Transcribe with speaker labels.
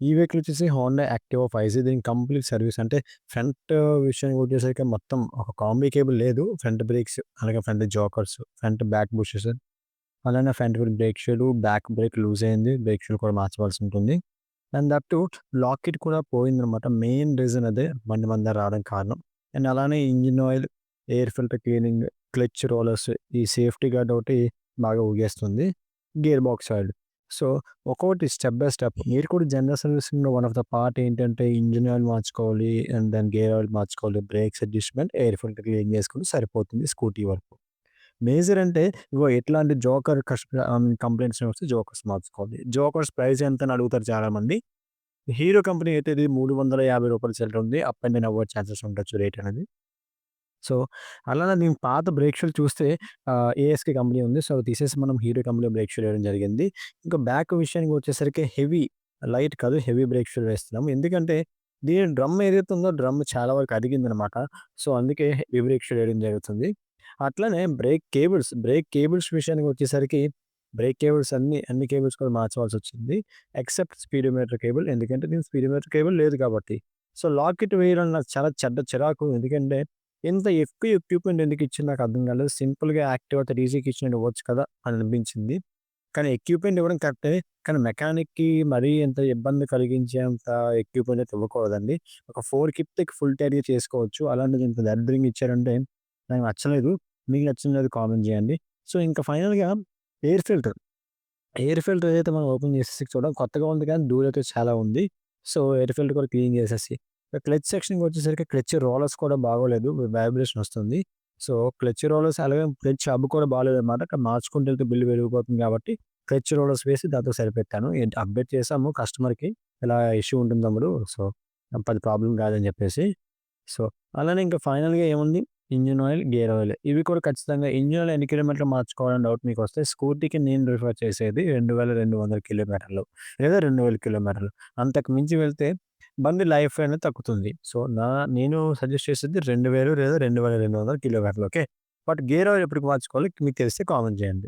Speaker 1: ఈ వెహికల్ వచ్చేసి Honda Activa 5 దీనికి కంప్లీట్ సర్వీస్ అంటే ఫ్రంట్ విషయానికి వచ్చేసరికి మొత్తం ఒక కాంబీ కేబుల్ లేదు. ఫ్రంట్ బ్రేక్స్, అలాగే front jokers, front back bushes, అలానే ఫ్రంట్ వీల్ బ్రేక్ షూలు, బ్యాక్ బ్రేక్ లూజ్ అయింది. బ్రేక్ షూ కూడా మార్చవలసి ఉంటుంది. And that too lock kit కూడా పోయిందనమాట. మెయిన్ రీజన్ అదే బండి మన దగ్గర రావడానికి కారణం. అండ్ అలానే engine oil, air filter cleaning, clutch rollers, ఈ సేఫ్టీ గార్డ్ ఒకటి బాగా ఊగేస్తుంది. Gear box oil. సో, ఒక్కొక్కటి స్టెప్ బై స్టెప్. మీరు కూడా జనరల్ సర్వీసింగ్‌లో వన్ ఆఫ్ ద పార్ట్ ఏంటంటే ఇంజిన్ ఆయిల్ మార్చుకోవాలి. అండ్ దెన్ గేర్ ఆయిల్ మార్చుకోవాలి. Brakes adjustment, air filter clean చేసుకుంటే సరిపోతుంది స్కూటీ వరకు. మేజర్ అంటే ఇగో ఎట్లాంటి జోకర్ కంప్లెయింట్స్ వస్తే జోకర్స్ మార్చుకోవాలి. జోకర్స్ ప్రైస్ ఎంతని అడుగుతారు చాలామంది. హీరో కంపెనీ అయితే ఇది రూ. 350 చిల్లర ఉంది. అప్ అండ్ డౌన్ అవ్వే ఛాన్సెస్ ఉండొచ్చు రేట్ అనేది. సో, అలానే దీని పాత బ్రేక్ షూలు చూస్తే ఏఎస్‌కే కంపెనీ ఉంది. సో, తీసేసి మనం హీరో కంపెనీ బ్రేక్ షూలు వేయడం జరిగింది. ఇంకా బ్యాక్ విషయానికి వచ్చేసరికి లైట్ కాదు హెవీ బ్రేక్ షూలు వేస్తున్నాము. ఎందుకంటే దీని డ్రమ్ ఏదైతే ఉందో డ్రమ్ చాలా వరకు అరిగిందనమాట. సో, అందుకే హెవీ బ్రేక్ షూలు వేయడం జరుగుతుంది. అట్లనే బ్రేక్ కేబుల్స్ విషయానికి వచ్చేసరికి బ్రేక్ కేబుల్స్ అన్ని కేబుల్స్ కూడా మార్చవలసొచ్చింది. Except speedometer cable. ఎందుకంటే దీనికి స్పీడోమీటర్ కేబుల్ లేదు కాబట్టి. సో, లాకెట్ వేయడం నాకు చాలా చెడ్డ చిరాకు. ఎందుకంటే ఇంత ఎక్కువ ఎక్విప్‌మెంట్ ఎందుకిచ్చిందో నాకు అర్థం కాలేదు. సింపుల్‌గా యాక్టివా 3 ఇచ్చినట్టు ఇవ్వచ్చు కదా! అని అనిపించింది. కానీ ఎక్విప్‌మెంట్ ఇవ్వడం కరెక్టే. కానీ మెకానిక్‌కి మరీ ఇంత ఇబ్బంది కలిగించేంత ఎక్విప్‌మెంట్ అయితే ఇవ్వకూడదండి. ఒక 4 ఇప్పితే ఫుల్ టైట్‌గా చేసుకోవచ్చు. అలాంటిది ఇంత దరిద్రంగా ఇచ్చారంటే నాకు నచ్చలేదు. మీకు నచ్చింది కామెంట్ చేయండి. సో, ఇంకా ఫైనల్‌గా ఎయిర్ ఫిల్టర్. ఎయిర్ ఫిల్టర్ ఏదైతే మనం ఓపెన్ చేసేసి చూడం కొత్తగా ఉంది కానీ ధూళైతే చాలా ఉంది. సో, ఎయిర్ ఫిల్టర్ కూడా క్లీన్ చేసేసి క్లచ్ సెక్షన్‌కొచ్చేసరికి క్లచ్ రోలర్స్ కూడా బాగోలేదు. వైబ్రేషన్ వస్తుంది. సో, క్లచ్ రోలర్స్ అలాగే క్లచ్ హబ్ కూడా బాలేదనమాట. మార్చుకుంటూ వెళ్తే బిల్ పెరిగిపోతుంది కాబట్టి క్లచ్ రోలర్స్ వేసి దాంతో సరిపెట్టాను. అప్డేట్ చేసాము కస్టమర్‌కి. ఇలా ఇష్యూ ఉంటుంది తమ్ముడు. సో, అది ప్రాబ్లమ్ కాదని చెప్పేసి. సో, అలానే ఇంకా ఫైనల్‌గా ఏముంది ఇంజిన్ ఆయిల్, గేర్ ఆయిల్ ఇవి కూడా ఖచ్చితంగా ఇంజిన్ ఆయిల్ ఎన్ని కిలోమీటర్లు మార్చుకోవాలని డౌట్ మీకొస్తే స్కూటీకి నేను రిఫర్ చేసేది 2200 కిలోమీటర్లు లేదా 2000 కిలోమీటర్లు. అంతకు మించి వెళ్తే బండి లైఫ్ అనేది తగ్గుతుంది. సో, నేను సజెస్ట్ చేసేది 2000 లేదా 2200 కిలోమీటర్లు ఓకే. బట్ గేర్ ఆయిల్ ఎప్పటికి మార్చుకోవాలి మీకు తెలిస్తే కామెంట్ చేయండి.